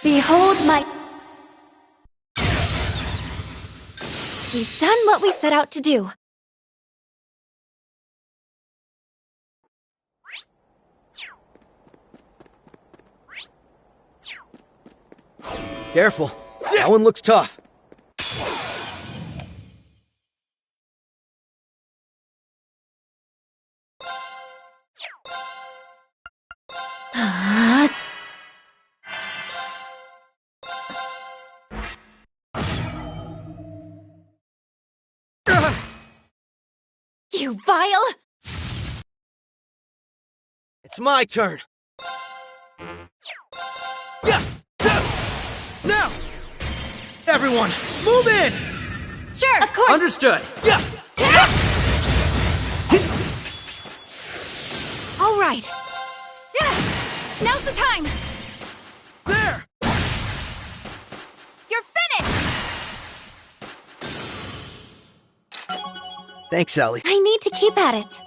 Behold my... We've done what we set out to do. Careful. That one looks tough. You vile! It's my turn. Yeah. Now! Everyone, move in! Sure, of course! Understood! Yeah! All right. Yeah. Now's the time! There! You're finished! Thanks, Sally. I need to keep at it.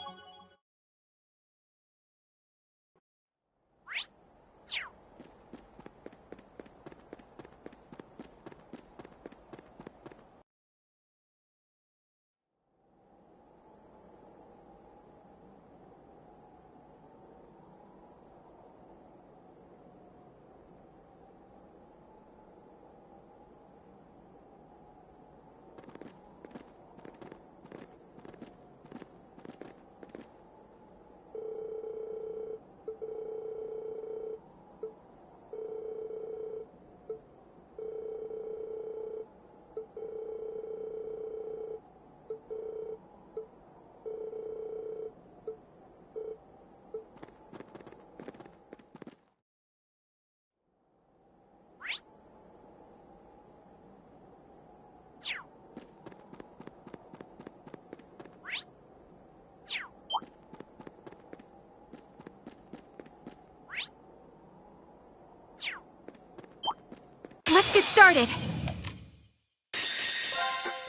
Let's get started.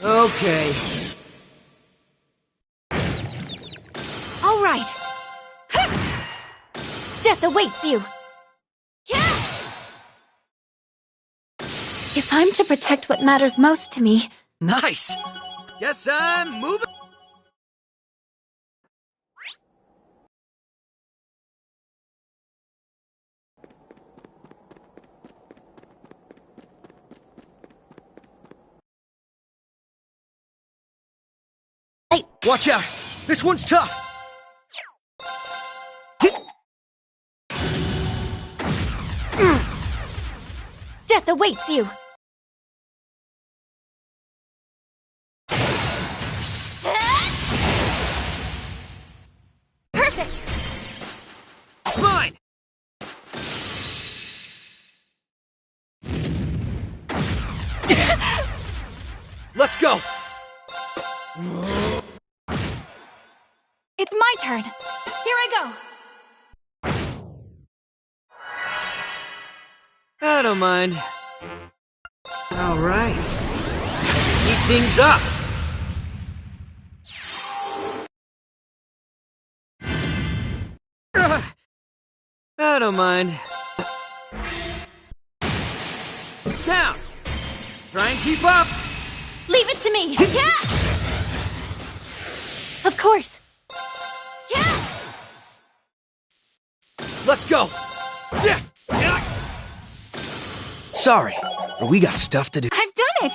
Okay. All right. Death awaits you. If I'm to protect what matters most to me... Nice! Guess I'm moving... Watch out! This one's tough! Death awaits you. Perfect! It's mine! Let's go! It's my turn. Here I go. I don't mind. All right. Keep things up! I don't mind. It's down! Try and keep up! Leave it to me. Yeah! Of course. Yeah! Let's go! Sorry, but we got stuff to do. I've done it!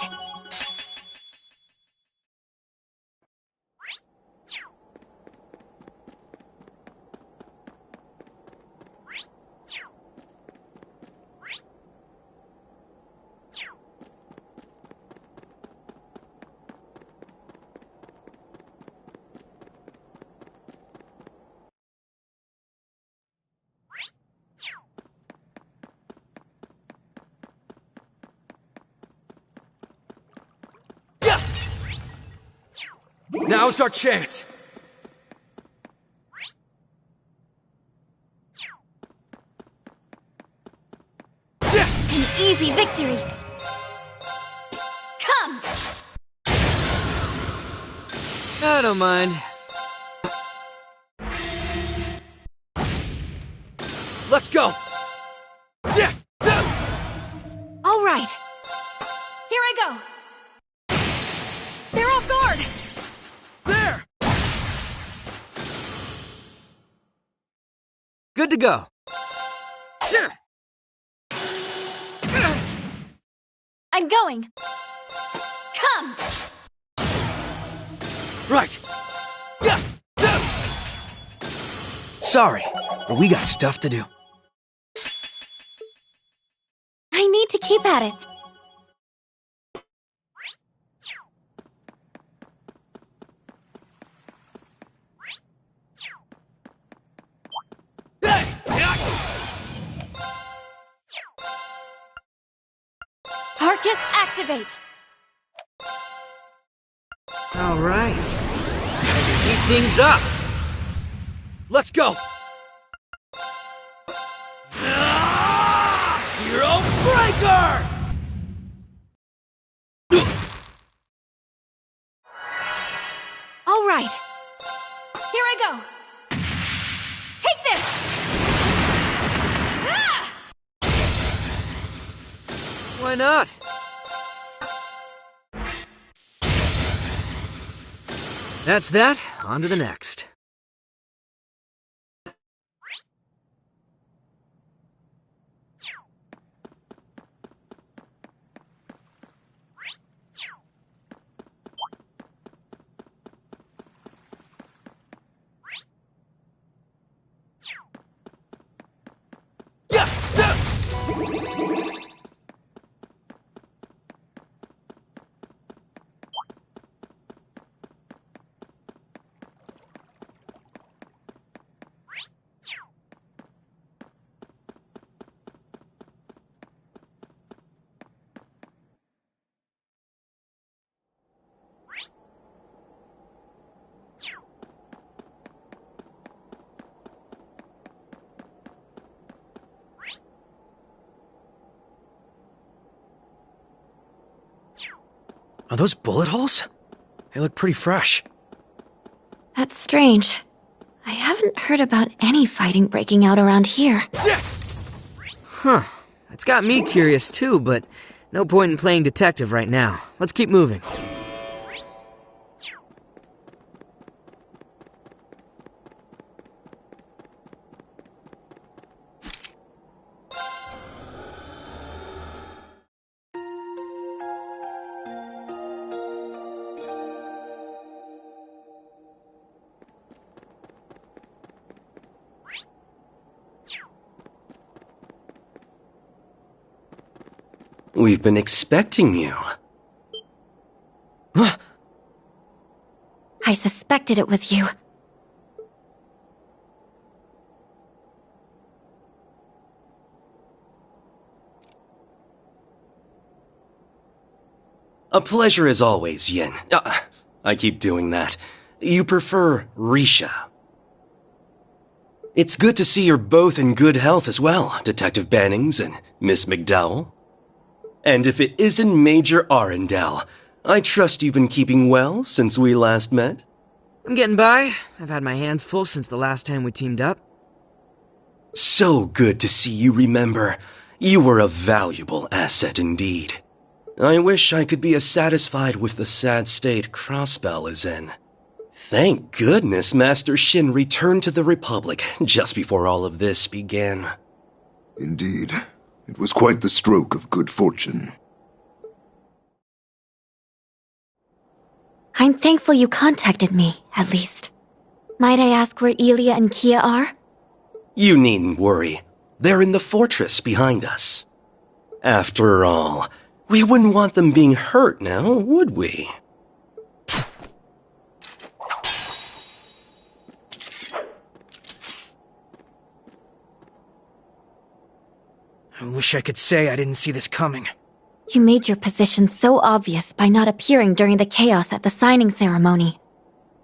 Now's our chance! An easy victory! Come! I don't mind. Let's go! Good to go. I'm going. Come! Right. Yeah. Sorry, but we got stuff to do. I need to keep at it. Arcus, activate! All right. Keep things up. Let's go. Zero Breaker! All right. Here I go. Take this! Ah! Why not? That's that. On to the next. Are those bullet holes? They look pretty fresh. That's strange. I haven't heard about any fighting breaking out around here. Huh. It's got me curious too, but no point in playing detective right now. Let's keep moving. We've been expecting you. I suspected it was you. A pleasure as always, Yin. I keep doing that. You prefer Risha. It's good to see you're both in good health as well, Detective Bannings and Miss McDowell. And if it isn't Major Arundel, I trust you've been keeping well since we last met? I'm getting by. I've had my hands full since the last time we teamed up. So good to see you remember. You were a valuable asset indeed. I wish I could be as satisfied with the sad state Crossbell is in. Thank goodness Master Shin returned to the Republic just before all of this began. Indeed. It was quite the stroke of good fortune. I'm thankful you contacted me, at least. Might I ask where Elia and Kia are? You needn't worry. They're in the fortress behind us. After all, we wouldn't want them being hurt now, would we? I wish I could say I didn't see this coming. You made your position so obvious by not appearing during the chaos at the signing ceremony.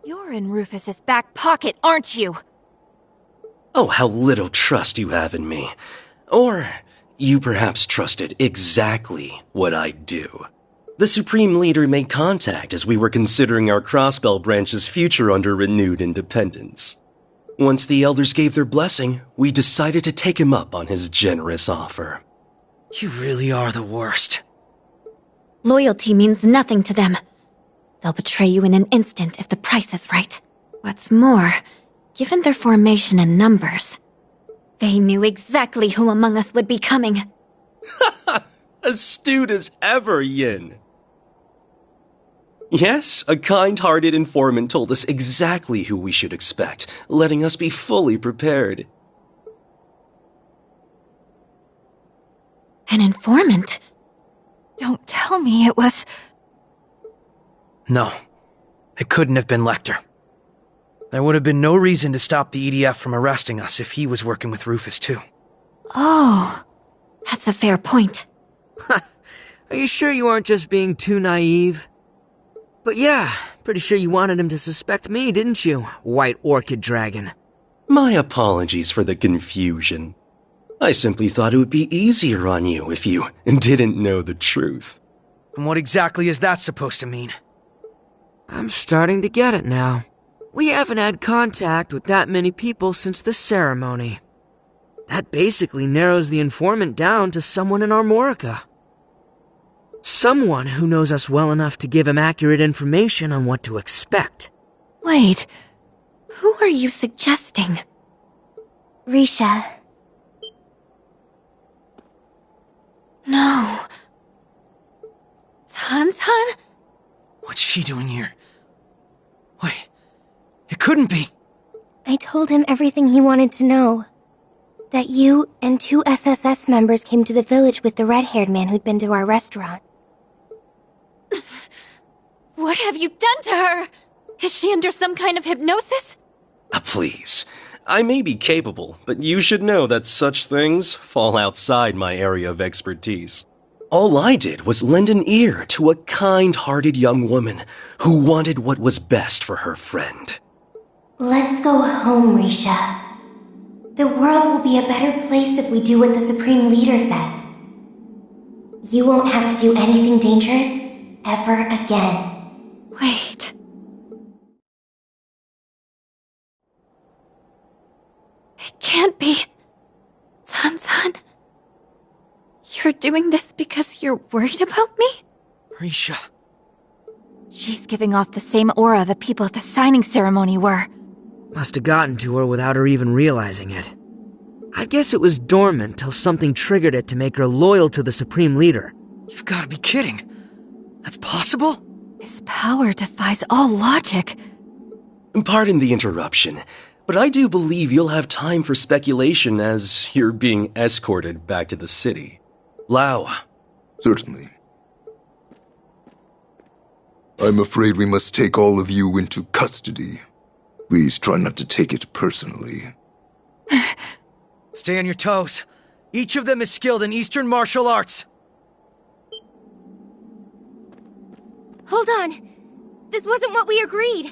You're in Rufus's back pocket, aren't you? Oh, how little trust you have in me. Or you perhaps trusted exactly what I do. The Supreme Leader made contact as we were considering our Crossbell branch's future under renewed independence. Once the elders gave their blessing, we decided to take him up on his generous offer. You really are the worst. Loyalty means nothing to them. They'll betray you in an instant if the price is right. What's more, given their formation and numbers, They knew exactly who among us would be coming. Astute as ever, Yin. Yes, a kind-hearted informant told us exactly who we should expect, letting us be fully prepared. An informant? Don't tell me it was... No, it couldn't have been Lecter. There would have been no reason to stop the EDF from arresting us if he was working with Rufus too. Oh. That's a fair point. Are you sure you aren't just being too naive? But yeah, pretty sure you wanted him to suspect me, didn't you, White Orchid Dragon? My apologies for the confusion. I simply thought it would be easier on you if you didn't know the truth. And what exactly is that supposed to mean? I'm starting to get it now. We haven't had contact with that many people since the ceremony. That basically narrows the informant down to someone in Armorica. Someone who knows us well enough to give him accurate information on what to expect. Wait. Who are you suggesting? Risha. No. San-san? What's she doing here? Wait, it couldn't be. I told him everything he wanted to know. That you and 2 SSS members came to the village with the red-haired man who'd been to our restaurant. What have you done to her? Is she under some kind of hypnosis? Please. I may be capable, but you should know that such things fall outside my area of expertise. All I did was lend an ear to a kind-hearted young woman who wanted what was best for her friend. Let's go home, Risha. The world will be a better place if we do what the Supreme Leader says. You won't have to do anything dangerous ever again. Wait. It can't be. San-san? You're doing this because you're worried about me? Risha. She's giving off the same aura the people at the signing ceremony were. Must have gotten to her without her even realizing it. I'd guess it was dormant till something triggered it to make her loyal to the Supreme Leader. You've got to be kidding. That's possible? This power defies all logic. Pardon the interruption, but I do believe you'll have time for speculation as you're being escorted back to the city. Lao. Certainly. I'm afraid we must take all of you into custody. Please try not to take it personally. Stay on your toes. Each of them is skilled in Eastern martial arts. Hold on. This wasn't what we agreed.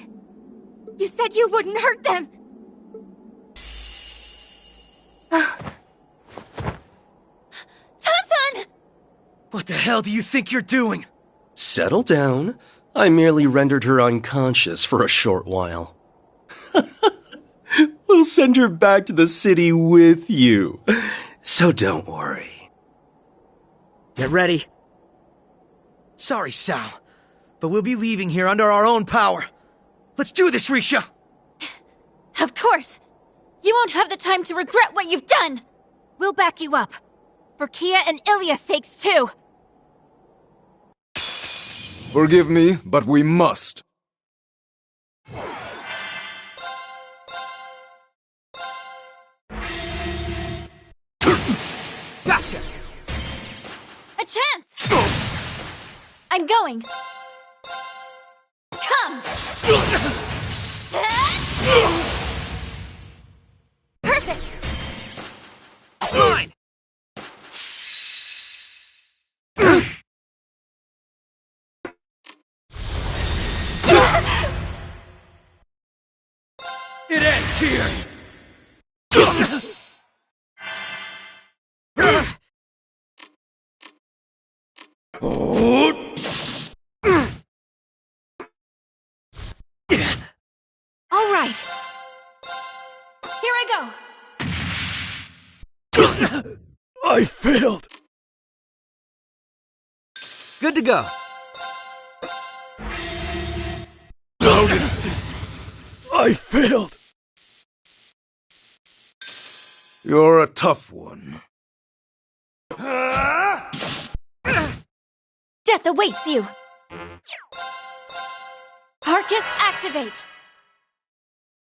You said you wouldn't hurt them. San-san! What the hell do you think you're doing? Settle down. I merely rendered her unconscious for a short while. We'll send her back to the city with you. So don't worry. Get ready. Sorry, Sal, but we'll be leaving here under our own power. Let's do this, Risha! Of course! You won't have the time to regret what you've done! We'll back you up. For Kia and Ilya's sakes, too. Forgive me, but we must. Gotcha! A chance! I'm going. Come! Perfect! It's mine! It ends here! All right. Here I go. I failed! Good to go. I failed! You're a tough one. Death awaits you! Arcus, activate!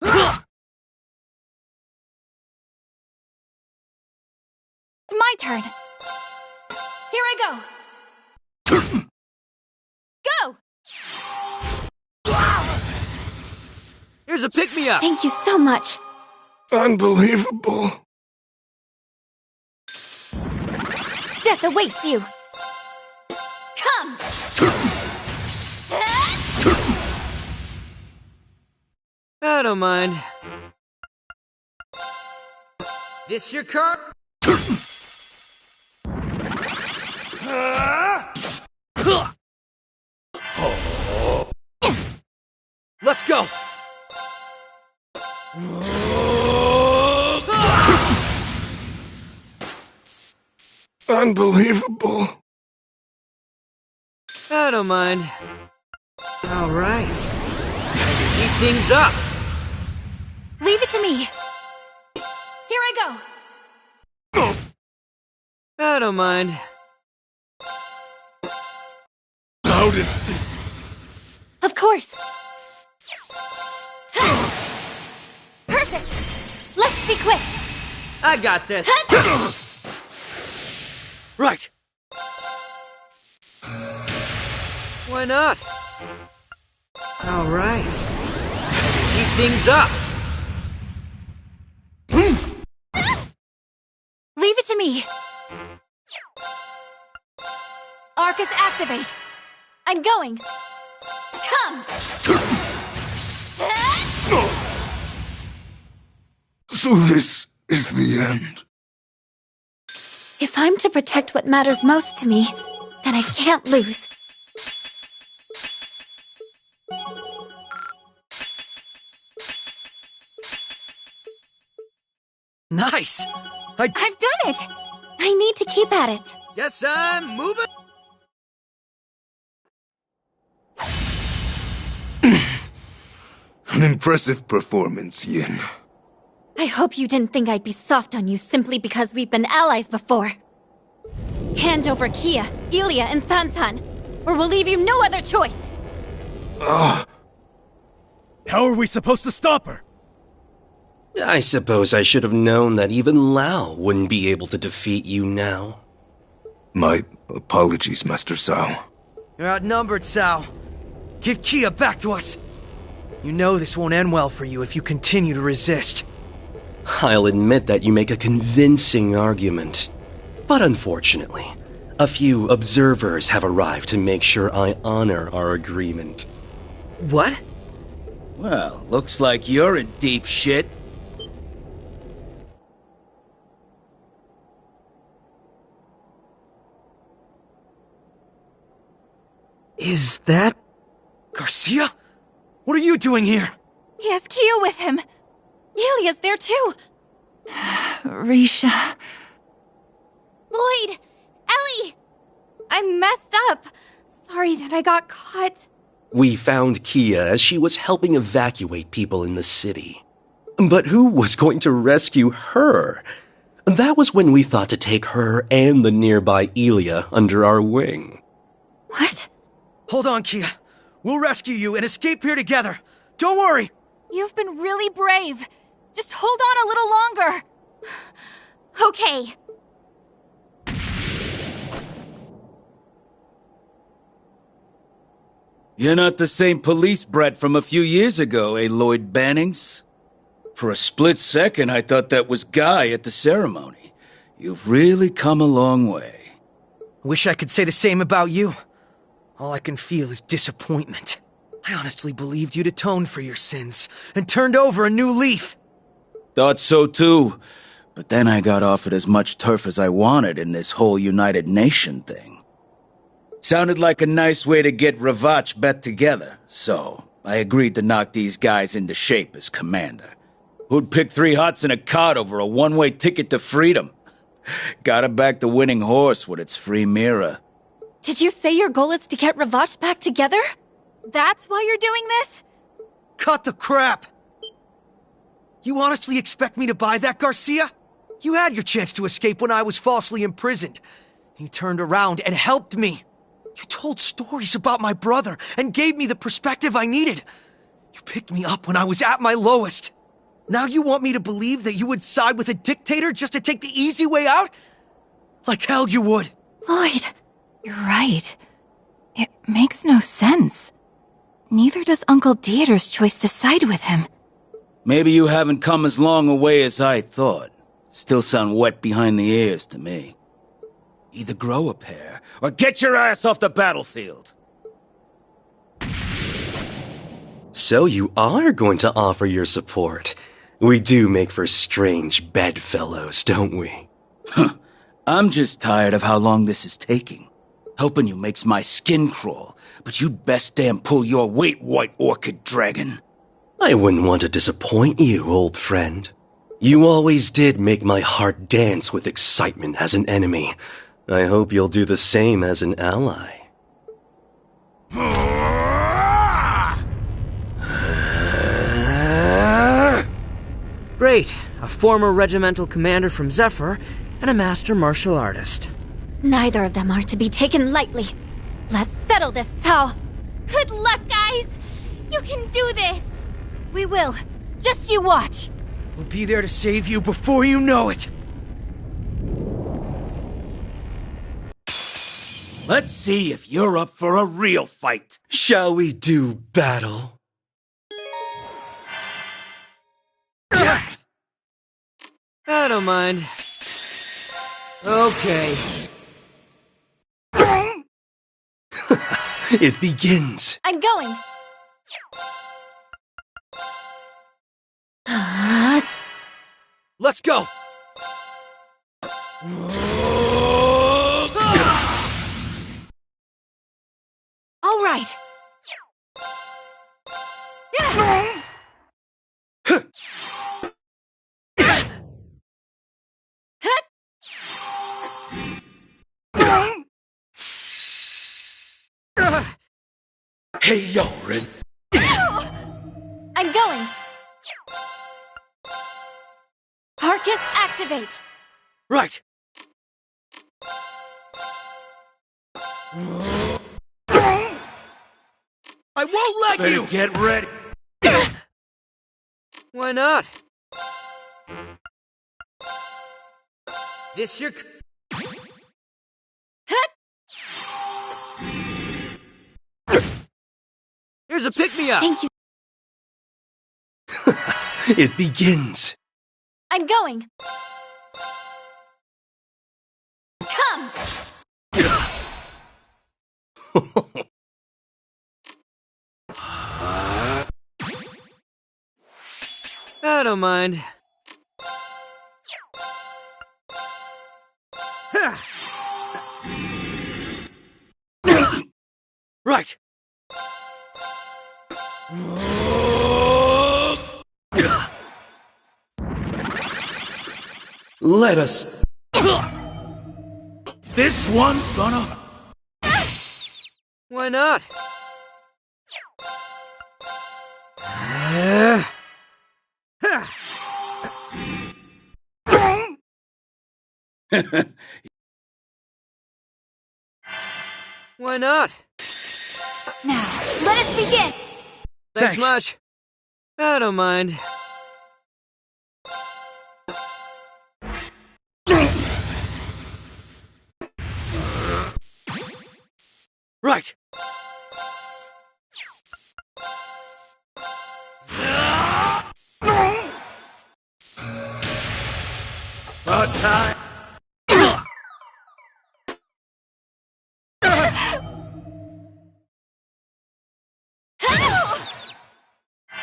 It's my turn. Here I go. Go! Here's a pick-me-up! Thank you so much. Unbelievable. Death awaits you! Come! I don't mind. This your car? Let's go! Unbelievable. I don't mind. Alright. Heat things up! Leave it to me. Here I go. I don't mind. How did... Of course. Perfect. Let's be quick. I got this. Right. Why not? Alright. Heat things up! Leave it to me. Arcus, activate. I'm going. Come. So this is the end. If I'm to protect what matters most to me, then I can't lose. Nice! I've done it! I need to keep at it. Guess I'm moving. An impressive performance, Yin. I hope you didn't think I'd be soft on you simply because we've been allies before. Hand over Kia, Ilya, and Sansan, or we'll leave you no other choice. How are we supposed to stop her? I suppose I should have known that even Lao wouldn't be able to defeat you now. My apologies, Master Sao. You're outnumbered, Sao. Give Kia back to us. You know this won't end well for you if you continue to resist. I'll admit that you make a convincing argument. But unfortunately, a few observers have arrived to make sure I honor our agreement. What? Well, looks like you're in deep shit. Is that... Garcia? What are you doing here? He has Kia with him. Ilya's there too. Risha. Lloyd! Ellie! I messed up. Sorry that I got caught. We found Kia as she was helping evacuate people in the city. But who was going to rescue her? That was when we thought to take her and the nearby Ilya under our wing. What? Hold on, Kia. We'll rescue you and escape here together. Don't worry. You've been really brave. Just hold on a little longer. Okay. You're not the same police brat from a few years ago, eh, Lloyd Bannings? For a split second, I thought that was Guy at the ceremony. You've really come a long way. Wish I could say the same about you. All I can feel is disappointment. I honestly believed you'd atoned for your sins and turned over a new leaf. Thought so too. But then I got offered as much turf as I wanted in this whole United Nation thing. Sounded like a nice way to get Ravach bet together, so I agreed to knock these guys into shape as commander. Who'd pick 3 hots and a cart over a one-way ticket to freedom? Gotta back the winning horse with its free mirror. Did you say your goal is to get Ravach back together? That's why you're doing this? Cut the crap! You honestly expect me to buy that, Garcia? You had your chance to escape when I was falsely imprisoned. You turned around and helped me. You told stories about my brother and gave me the perspective I needed. You picked me up when I was at my lowest. Now you want me to believe that you would side with a dictator just to take the easy way out? Like hell you would. Lloyd, you're right. It makes no sense. Neither does Uncle Dieter's choice to side with him. Maybe you haven't come as long a way as I thought. Still sound wet behind the ears to me. Either grow a pair, or get your ass off the battlefield! So you are going to offer your support. We do make for strange bedfellows, don't we? I'm just tired of how long this is taking. Helping you makes my skin crawl, but you'd best damn pull your weight, White Orchid Dragon. I wouldn't want to disappoint you, old friend. You always did make my heart dance with excitement as an enemy. I hope you'll do the same as an ally. Great. A former regimental commander from Zephyr and a master martial artist. Neither of them are to be taken lightly. Let's settle this, Cao. Good luck, guys! You can do this! We will. Just you watch. We'll be there to save you before you know it. Let's see if you're up for a real fight. Shall we do battle? I don't mind. Okay. It begins. I'm going. Let's go! All right. Hey, Yoren. I'm going. Arcus, activate. Right. I won't let you! Get ready! Why not? This your... Here's a pick-me-up! Thank you. It begins. I'm going. Come! I don't mind. Right. Let us... This one's gonna... Why not? Why not? Now, let us begin! Thanks much. I don't mind. Right. About time.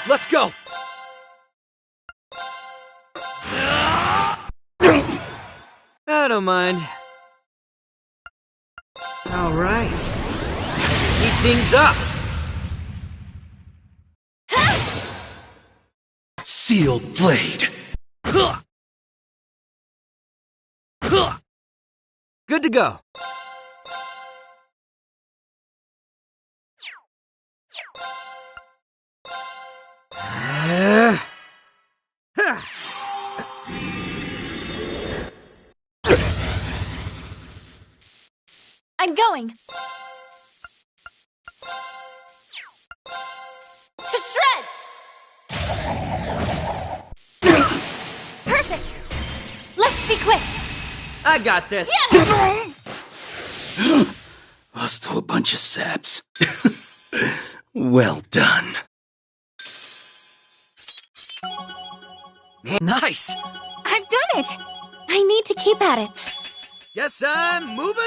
Let's go. I don't mind. All right. Keep things up. Sealed blade. Good to go. I'm going. To shreds! Perfect! Let's be quick! I got this. Yes! Us to a bunch of saps. Well done. Nice! I've done it! I need to keep at it. Guess I'm moving.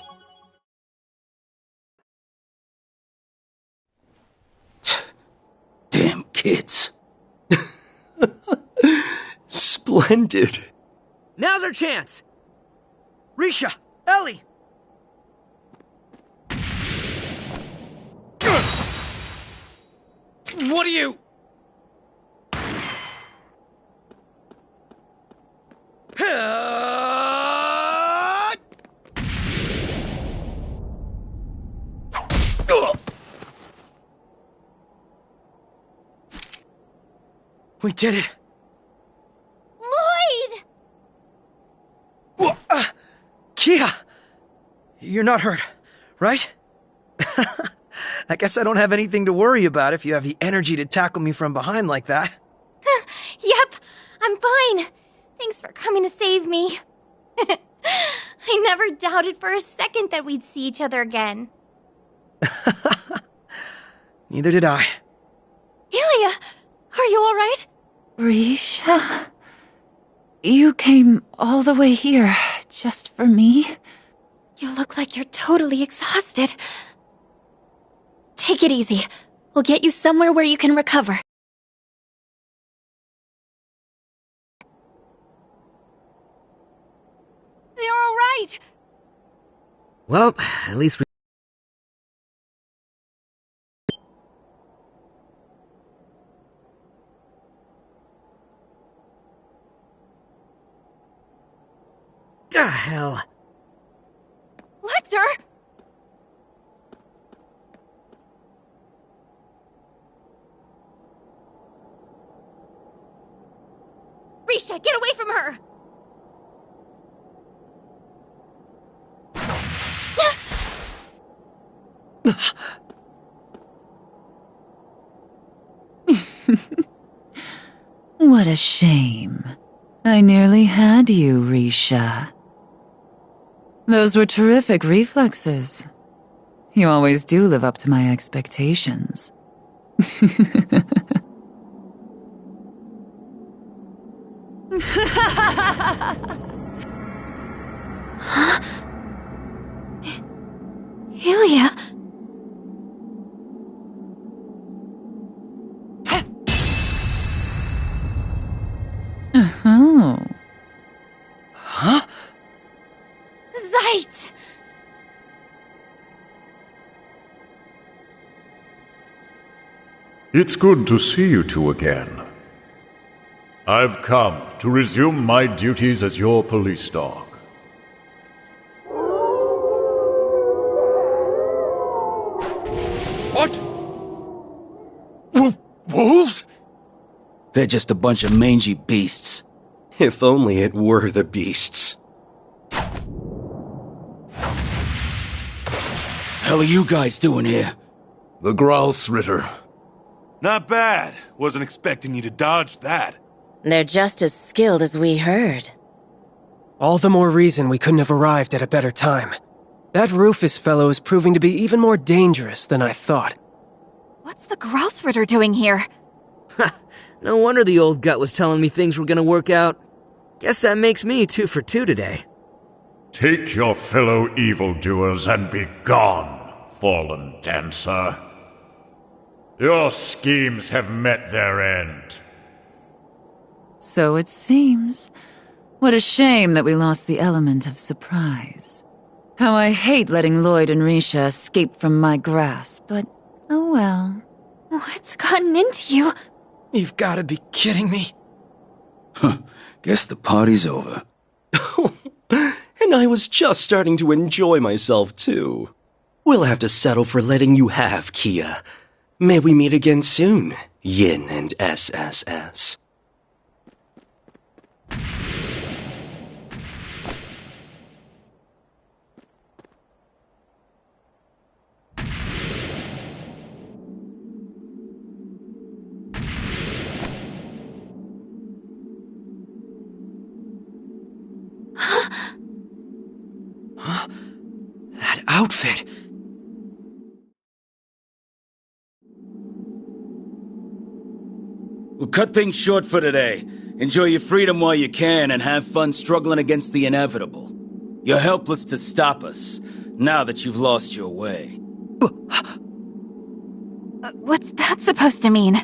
Damn kids. Splendid. Now's our chance. Risha! Ellie! What are you? We did it! Lloyd! Kia! You're not hurt, right? I guess I don't have anything to worry about if you have the energy to tackle me from behind like that. Yep, I'm fine. Thanks for coming to save me. I never doubted for a second that we'd see each other again. Neither did I. Ilia, are you all right? Risha? You came all the way here just for me? You look like you're totally exhausted. Take it easy. We'll get you somewhere where you can recover. They're all right. Well, at least we... Ah, hell. Lecter! Risha, get away from her! What a shame. I nearly had you, Risha. Those were terrific reflexes. You always do live up to my expectations. Ilia? Oh. Huh? Zeit! It's good to see you two again. I've come to resume my duties as your police dog. What? Wolves? They're just a bunch of mangy beasts. If only it were the beasts. Hell are you guys doing here? The Grouse Ritter. Not bad. Wasn't expecting you to dodge that. They're just as skilled as we heard. All the more reason we couldn't have arrived at a better time. That Rufus fellow is proving to be even more dangerous than I thought. What's the Grousritter doing here? No wonder the old gut was telling me things were gonna work out. Guess that makes me 2 for 2 today. Take your fellow evildoers and be gone, fallen dancer. Your schemes have met their end. So it seems. What a shame that we lost the element of surprise. How I hate letting Lloyd and Risha escape from my grasp, but oh well. What's gotten into you? You've gotta be kidding me. Guess the party's over. And I was just starting to enjoy myself, too. We'll have to settle for letting you have Kia. May we meet again soon, Yin and SSS. outfit. We'll cut things short for today. Enjoy your freedom while you can and have fun struggling against the inevitable. You're helpless to stop us, now that you've lost your way. What's that supposed to mean?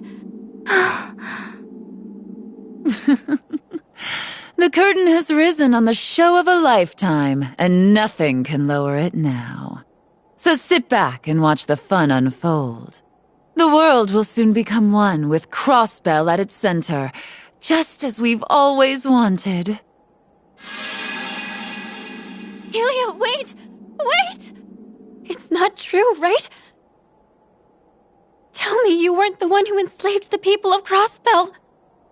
The curtain has risen on the show of a lifetime, and nothing can lower it now. So sit back and watch the fun unfold. The world will soon become one with Crossbell at its center, just as we've always wanted. Ilia, wait! Wait! It's not true, right? Tell me you weren't the one who enslaved the people of Crossbell.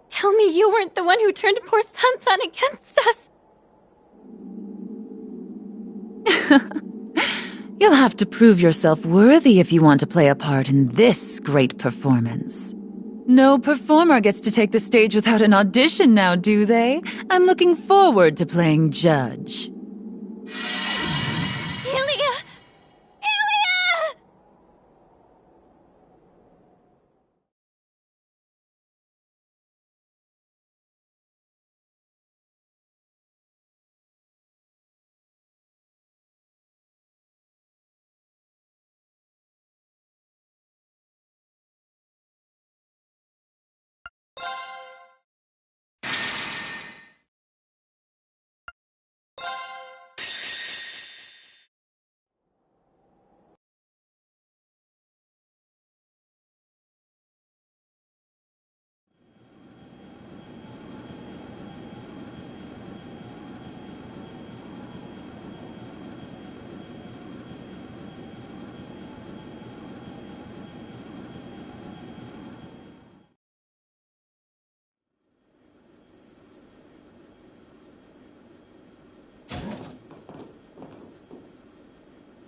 Tell me you weren't the one who turned poor Sansan against us. You'll have to prove yourself worthy if you want to play a part in this great performance. No performer gets to take the stage without an audition now, do they? I'm looking forward to playing judge. Ilia! Ilia!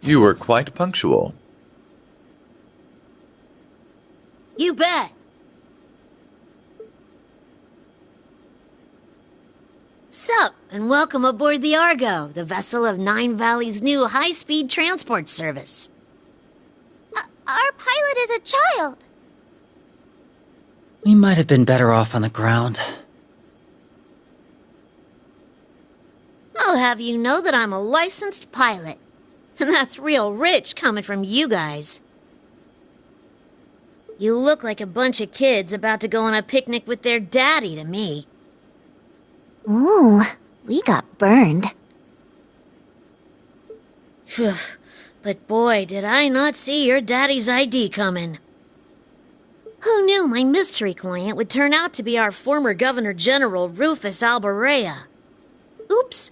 You were quite punctual. You bet. Sup, and welcome aboard the Argo, the vessel of Nine Valley's new high-speed transport service. Our pilot is a child. We might have been better off on the ground. I'll have you know that I'm a licensed pilot. And that's real rich coming from you guys. You look like a bunch of kids about to go on a picnic with their daddy to me. Ooh, we got burned. Phew, but boy, did I not see your daddy's ID coming. Who knew my mystery client would turn out to be our former Governor General, Rufus Alberea? Oops.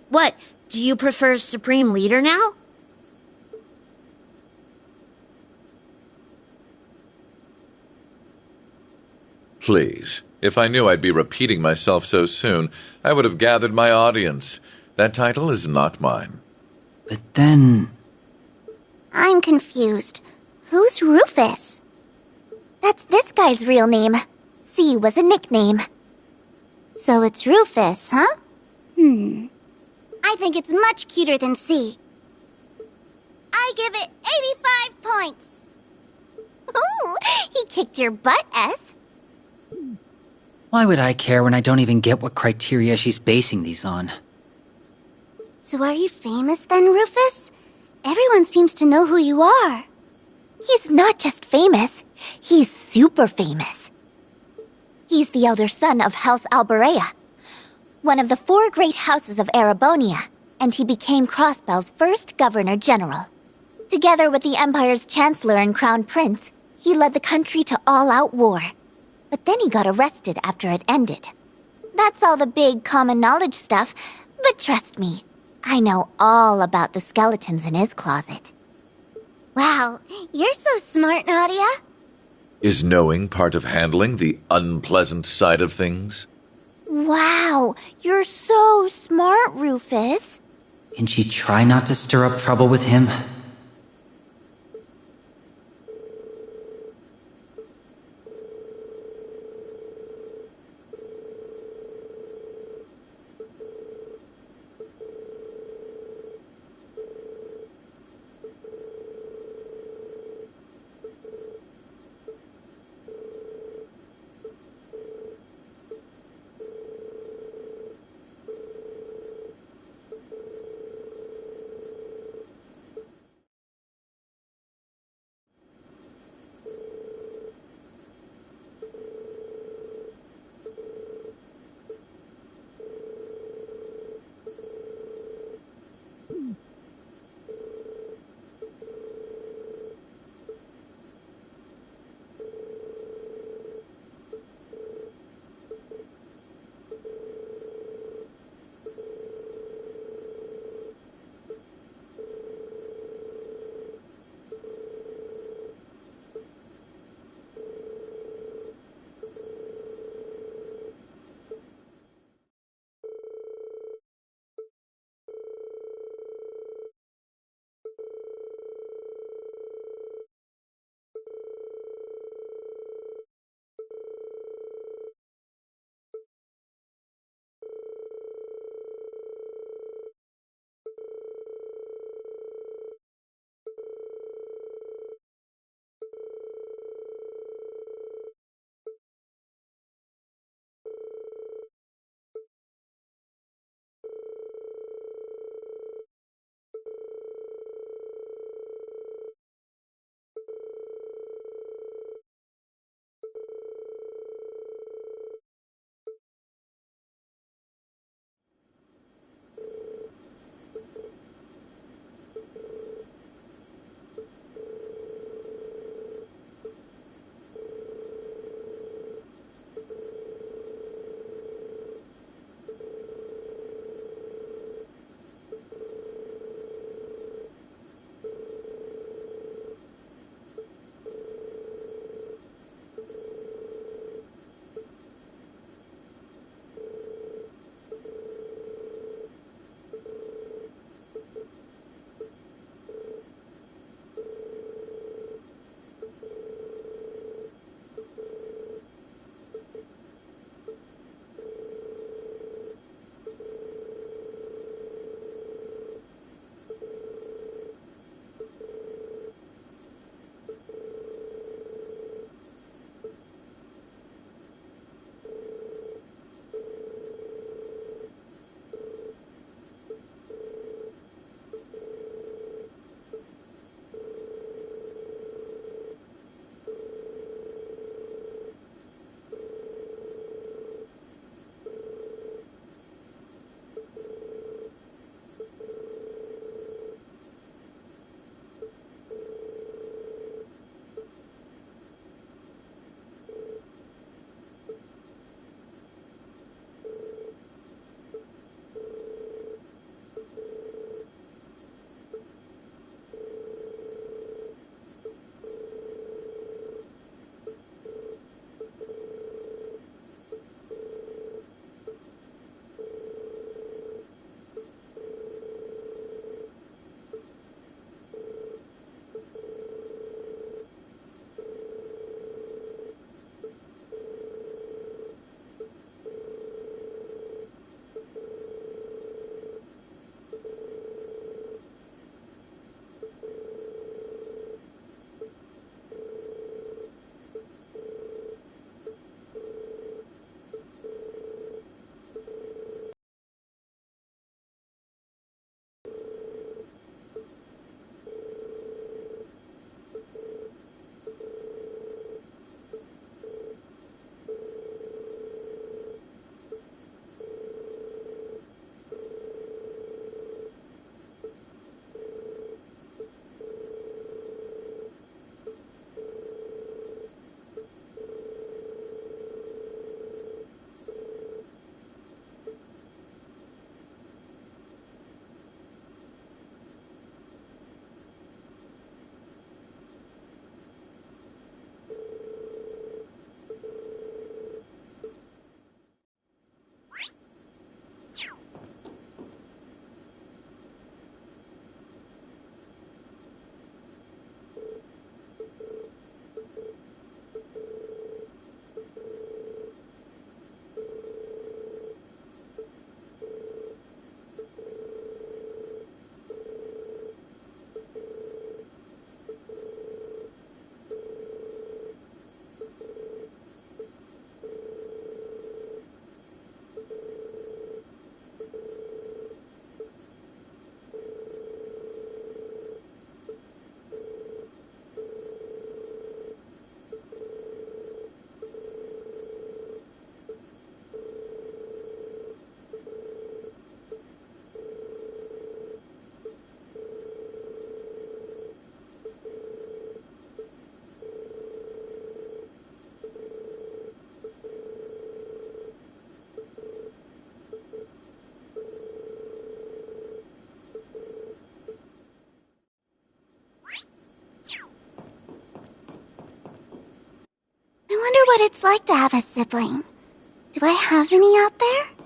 What, do you prefer Supreme Leader now? Please, if I knew I'd be repeating myself so soon, I would have gathered my audience. That title is not mine. But then... I'm confused. Who's Rufus? That's this guy's real name. C was a nickname. So it's Rufus, huh? I think it's much cuter than C. I give it 85 points. Ooh, he kicked your butt, S. Why would I care when I don't even get what criteria she's basing these on? So are you famous then, Rufus? Everyone seems to know who you are. He's not just famous, he's super famous. He's the elder son of House Alberea, one of the 4 great houses of Erebonia, and he became Crossbell's first Governor General. Together with the Empire's Chancellor and Crown Prince, he led the country to all-out war. But then he got arrested after it ended. That's all the big common knowledge stuff, but trust me, I know all about the skeletons in his closet. Wow, you're so smart, Nadia. Is knowing part of handling the unpleasant side of things? Wow, you're so smart, Rufus. Can she try not to stir up trouble with him? what it's like to have a sibling. Do I have any out there?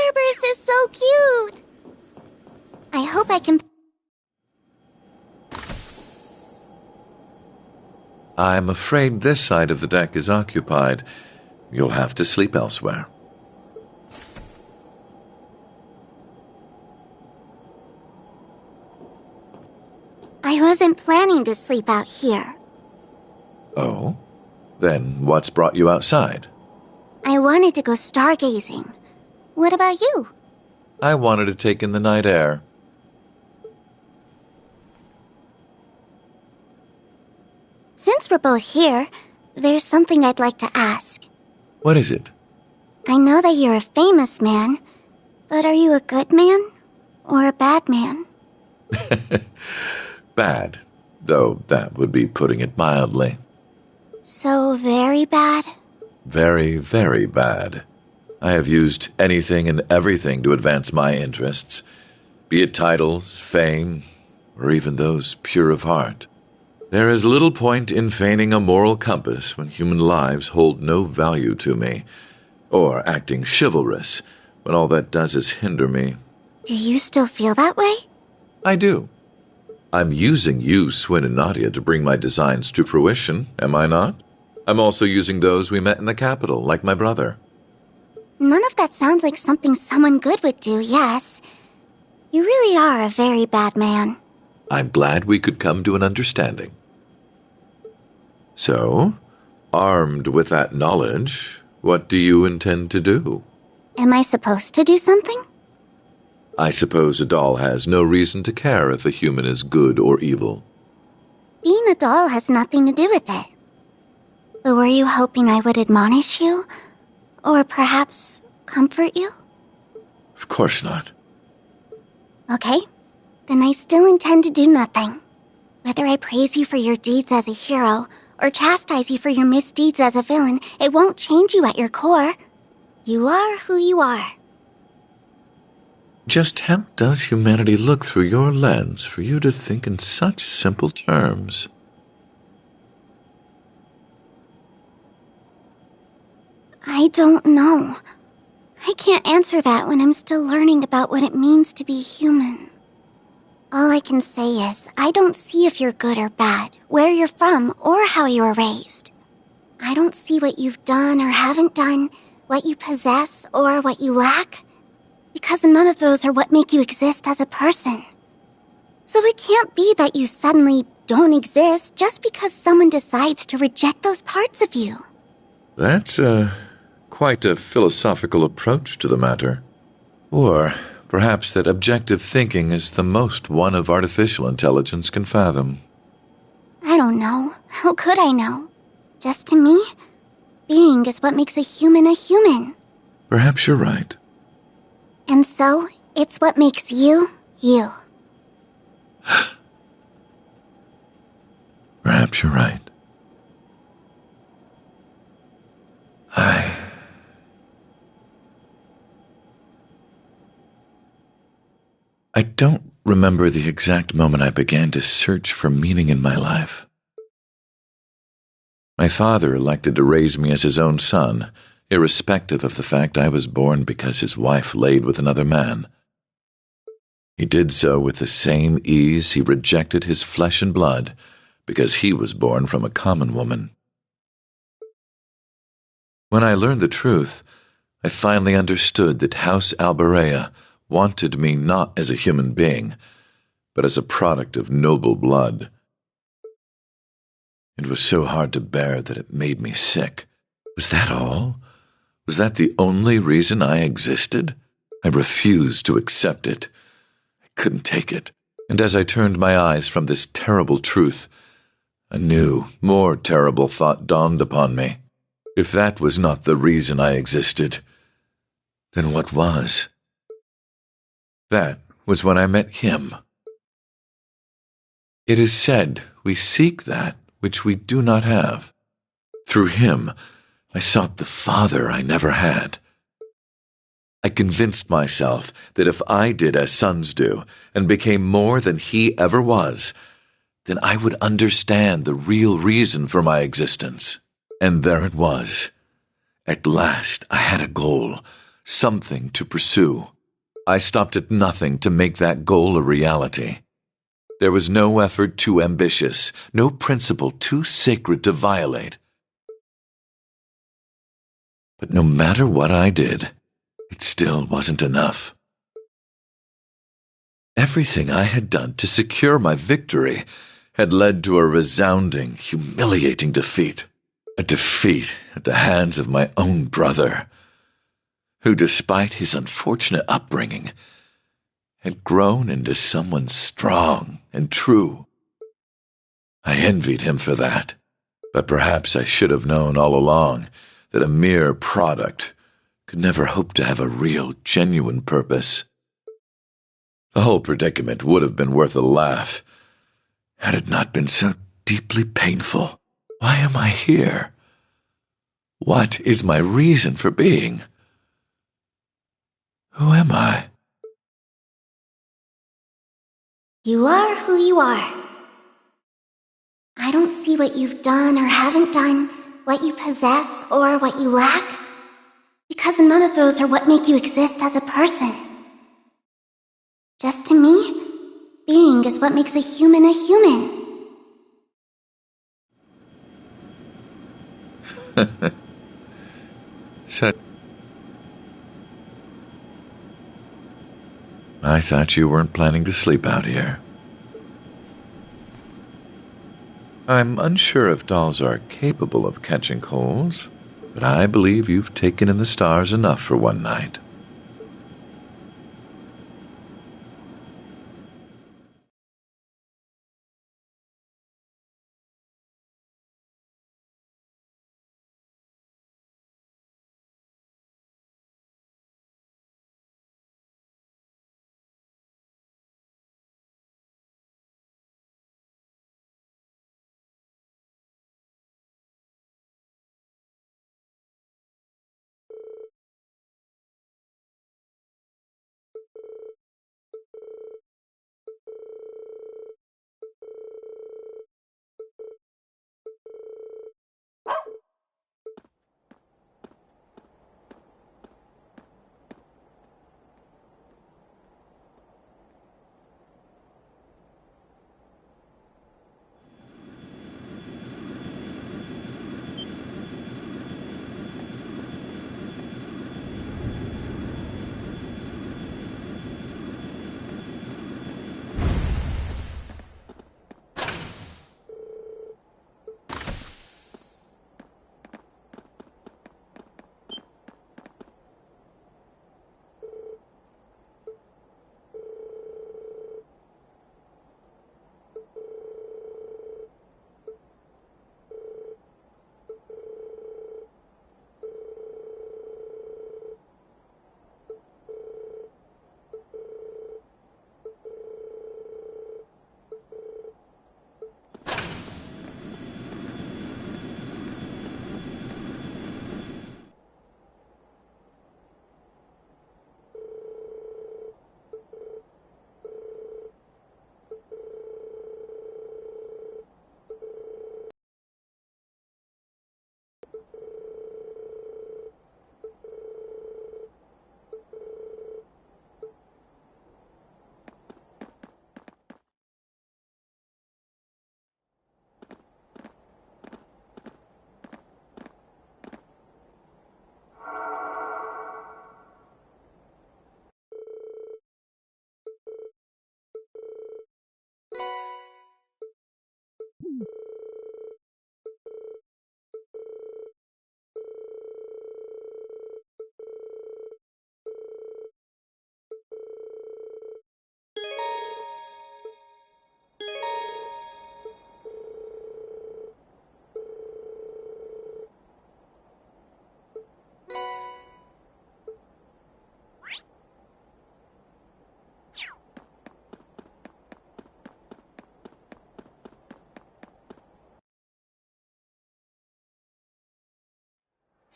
Cerberus is so cute! I hope I can... I'm afraid this side of the deck is occupied. You'll have to sleep elsewhere. I wasn't planning to sleep out here. Oh? Then what's brought you outside? I wanted to go stargazing. What about you? I wanted to take in the night air. Since we're both here, there's something I'd like to ask. What is it? I know that you're a famous man, but are you a good man or a bad man? Bad, though that would be putting it mildly. So very bad? Very, very bad. I have used anything and everything to advance my interests, be it titles, fame, or even those pure of heart. There is little point in feigning a moral compass when human lives hold no value to me, or acting chivalrous when all that does is hinder me. Do you still feel that way? I do. I'm using you, Swin and Nadia, to bring my designs to fruition, am I not? I'm also using those we met in the capital, like my brother. None of that sounds like something someone good would do, yes. You really are a very bad man. I'm glad we could come to an understanding. So, armed with that knowledge, what do you intend to do? Am I supposed to do something? I suppose a doll has no reason to care if a human is good or evil. Being a doll has nothing to do with it. But were you hoping I would admonish you? Or perhaps comfort you? Of course not. Okay, then I still intend to do nothing. Whether I praise you for your deeds as a hero, or chastise you for your misdeeds as a villain, it won't change you at your core. You are who you are. Just how does humanity look through your lens for you to think in such simple terms? I don't know. I can't answer that when I'm still learning about what it means to be human. All I can say is, I don't see if you're good or bad, where you're from, or how you were raised. I don't see what you've done or haven't done, what you possess or what you lack, because none of those are what make you exist as a person. So it can't be that you suddenly don't exist just because someone decides to reject those parts of you. That's, quite a philosophical approach to the matter. Or perhaps that objective thinking is the most one of artificial intelligence can fathom. I don't know. How could I know? Just to me, being is what makes a human a human. Perhaps you're right. And so, it's what makes you, you. Perhaps you're right. I don't remember the exact moment I began to search for meaning in my life. My father elected to raise me as his own son, irrespective of the fact I was born because his wife laid with another man. He did so with the same ease he rejected his flesh and blood because he was born from a common woman. When I learned the truth, I finally understood that House Alberea wanted me not as a human being, but as a product of noble blood. It was so hard to bear that it made me sick. Was that all? Was that the only reason I existed? I refused to accept it. I couldn't take it. And as I turned my eyes from this terrible truth, a new, more terrible thought dawned upon me. If that was not the reason I existed, then what was? That was when I met him. It is said we seek that which we do not have. Through him, I sought the Father I never had. I convinced myself that if I did as sons do and became more than he ever was, then I would understand the real reason for my existence. And there it was. At last, I had a goal, something to pursue. I stopped at nothing to make that goal a reality. There was no effort too ambitious, no principle too sacred to violate. But no matter what I did, it still wasn't enough. Everything I had done to secure my victory had led to a resounding, humiliating defeat. A defeat at the hands of my own brother, who, despite his unfortunate upbringing, had grown into someone strong and true. I envied him for that, but perhaps I should have known all along that a mere product could never hope to have a real, genuine purpose. The whole predicament would have been worth a laugh had it not been so deeply painful. Why am I here? What is my reason for being? Who am I? You are who you are. I don't see what you've done or haven't done, what you possess or what you lack, because none of those are what make you exist as a person. Just to me, being is what makes a human a human. I thought you weren't planning to sleep out here. I'm unsure if dolls are capable of catching colds, but I believe you've taken in the stars enough for one night.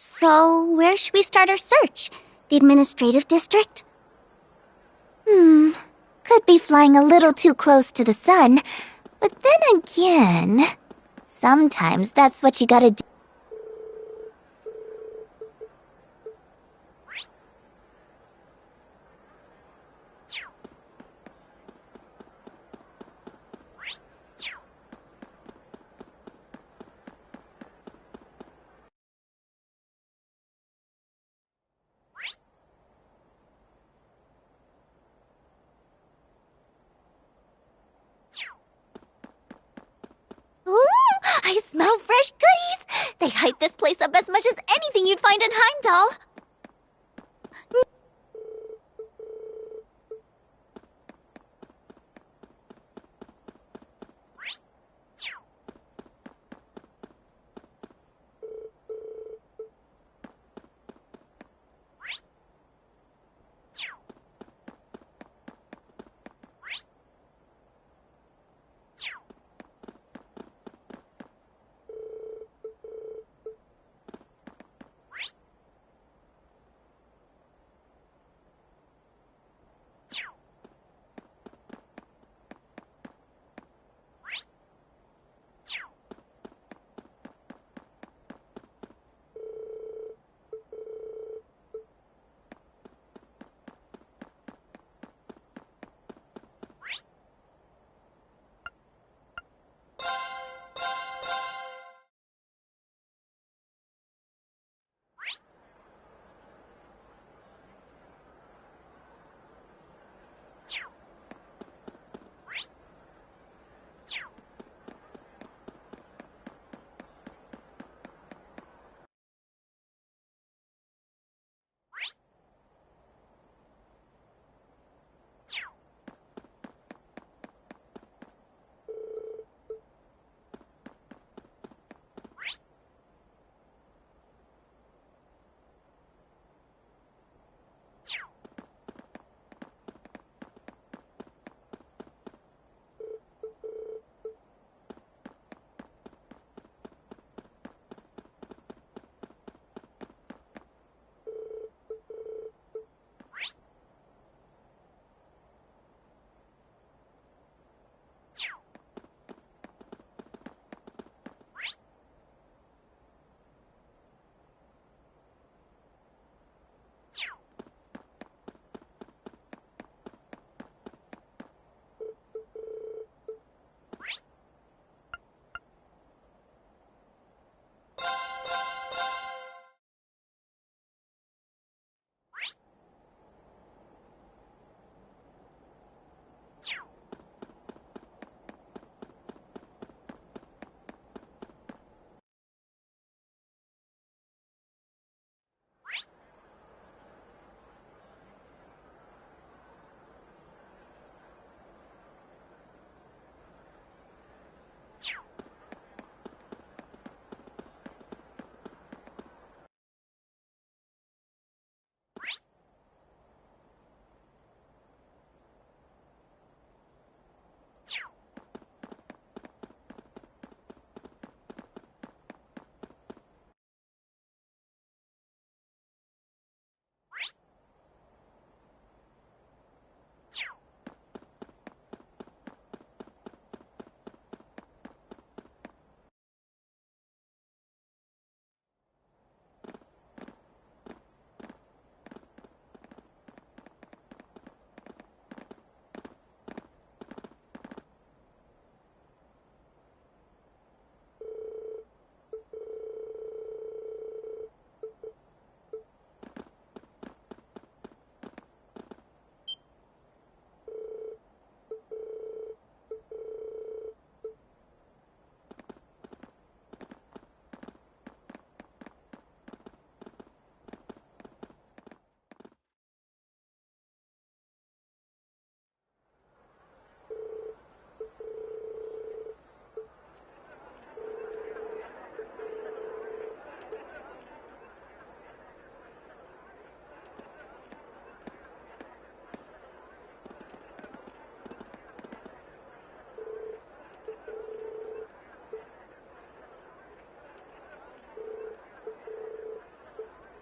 So, where should we start our search? The administrative district? Could be flying a little too close to the sun. But then again, sometimes that's what you gotta do. Ooh, I smell fresh goodies! They hype this place up as much as anything you'd find in Heimdall.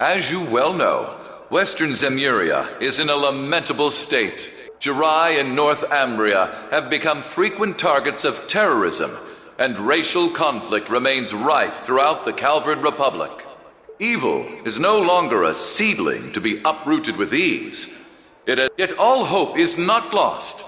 As you well know, Western Zemuria is in a lamentable state. Jirai and North Ambria have become frequent targets of terrorism, and racial conflict remains rife throughout the Calvard Republic. Evil is no longer a seedling to be uprooted with ease. Yet all hope is not lost.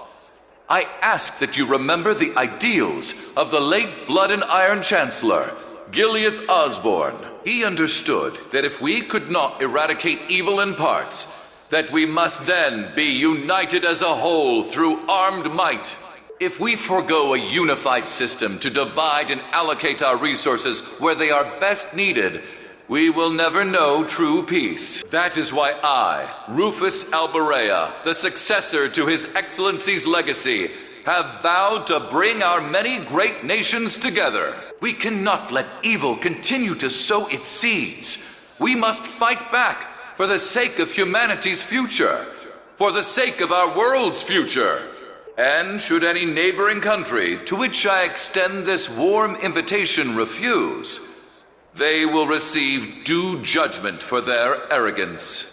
I ask that you remember the ideals of the late Blood and Iron Chancellor, Gileath Osborne. He understood that if we could not eradicate evil in parts, that we must then be united as a whole through armed might. If we forego a unified system to divide and allocate our resources where they are best needed, we will never know true peace. That is why I, Rufus Alberea, the successor to His Excellency's legacy, have vowed to bring our many great nations together. We cannot let evil continue to sow its seeds. We must fight back for the sake of humanity's future, for the sake of our world's future. And should any neighboring country to which I extend this warm invitation refuse, they will receive due judgment for their arrogance.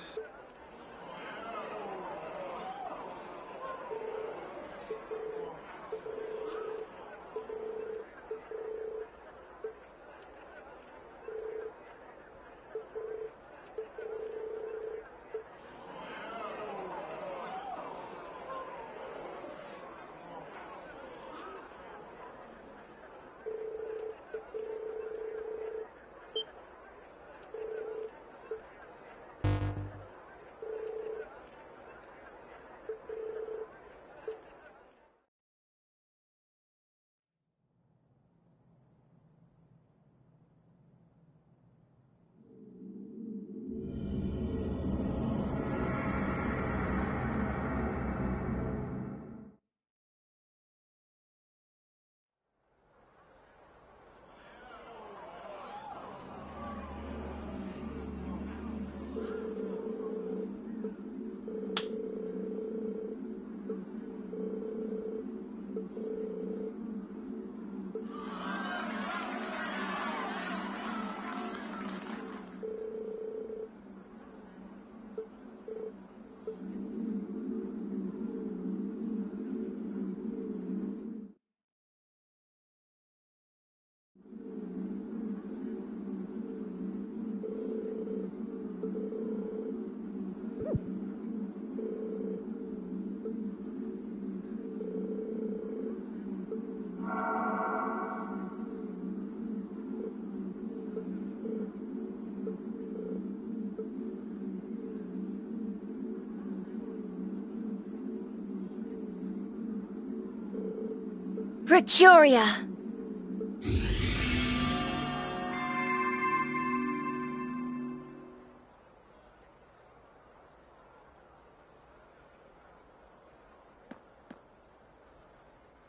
Procuria!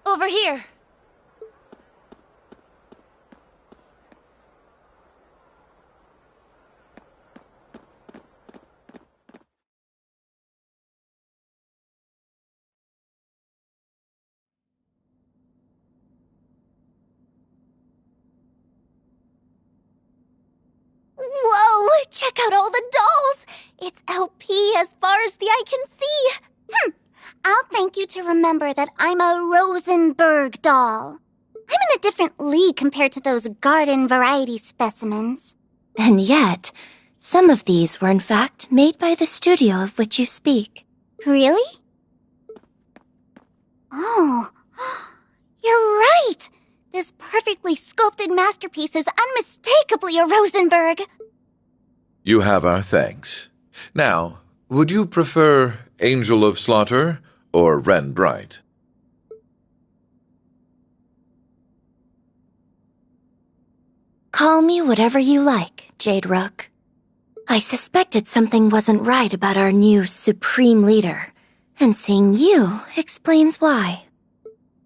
Over here! Whoa! Check out all the dolls! It's LP as far as the eye can see! I'll thank you to remember that I'm a Rosenberg doll. I'm in a different league compared to those garden variety specimens. And yet, some of these were in fact made by the studio of which you speak. Really? Oh, you're right! This perfectly sculpted masterpiece is unmistakably a Rosenberg. You have our thanks. Now, would you prefer Angel of Slaughter or Wren Bright? Call me whatever you like, Jade Rook. I suspected something wasn't right about our new Supreme Leader, and seeing you explains why.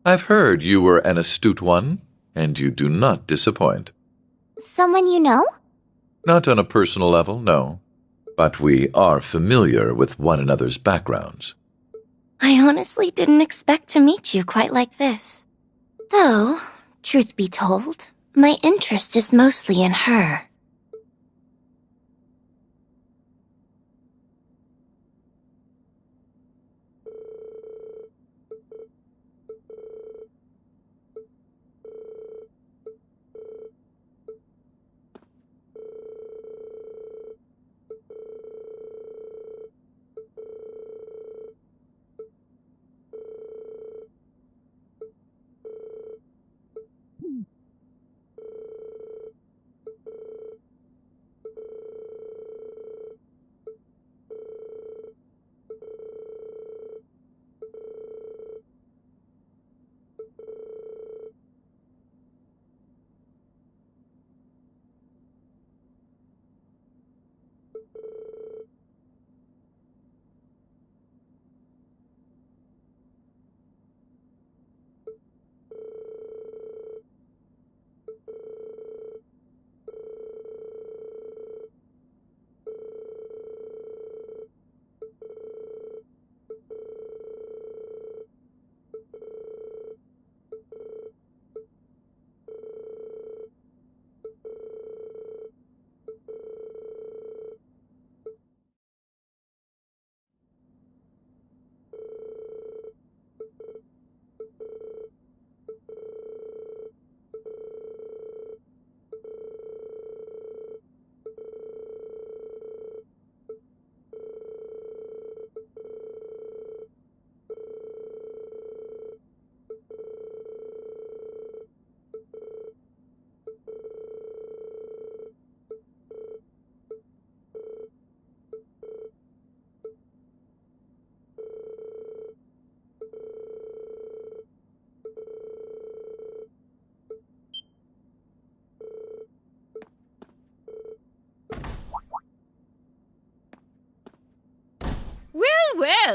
I've heard you were an astute one, and you do not disappoint. Someone you know? Not on a personal level, no. But we are familiar with one another's backgrounds. I honestly didn't expect to meet you quite like this. Though, truth be told, my interest is mostly in her.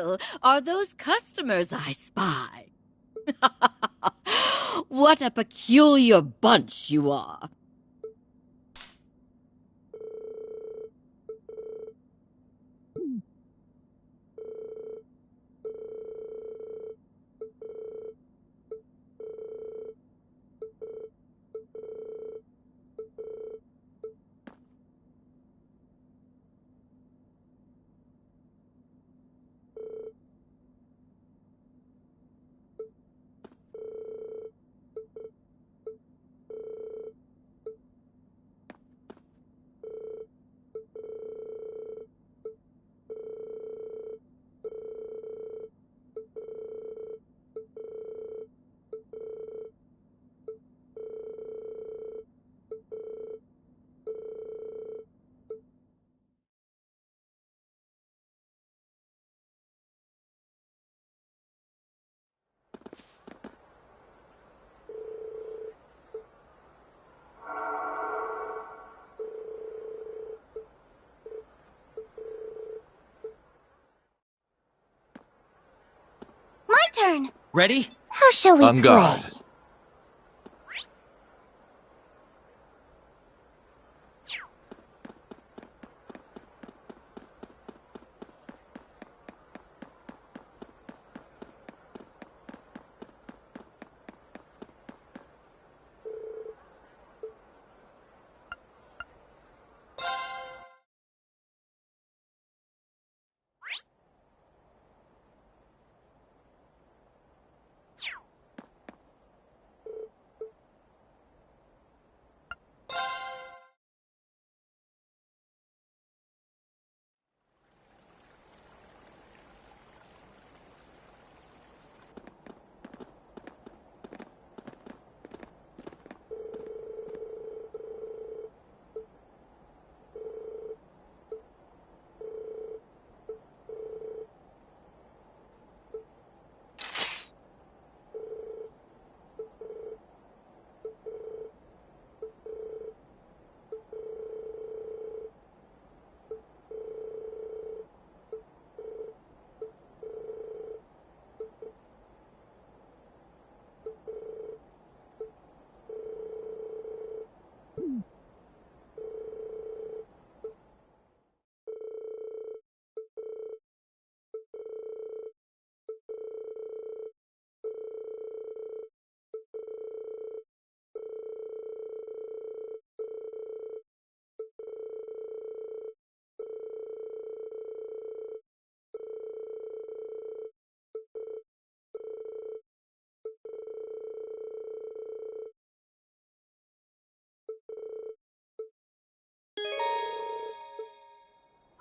hell are those customers I spy? What a peculiar bunch you are. My turn! Ready? How shall we On guard. play?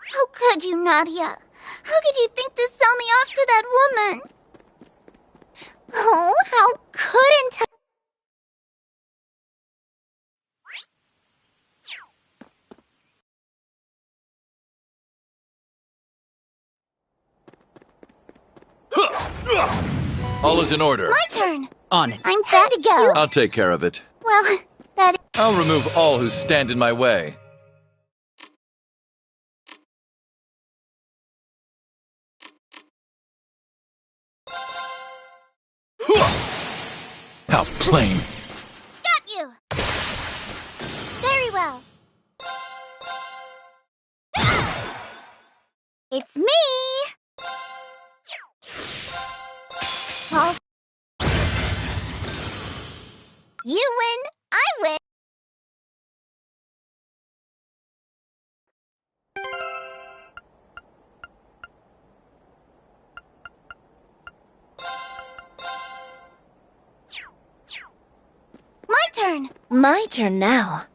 How could you, Nadia? How could you think to sell me off to that woman? Oh, how couldn't I? All is in order. My turn! On it. I'm time to go. I'll take care of it. Well, that I'll remove all who stand in my way. How plain. got you! Very well. It's me! Oh. You win, I win. My turn. My turn now.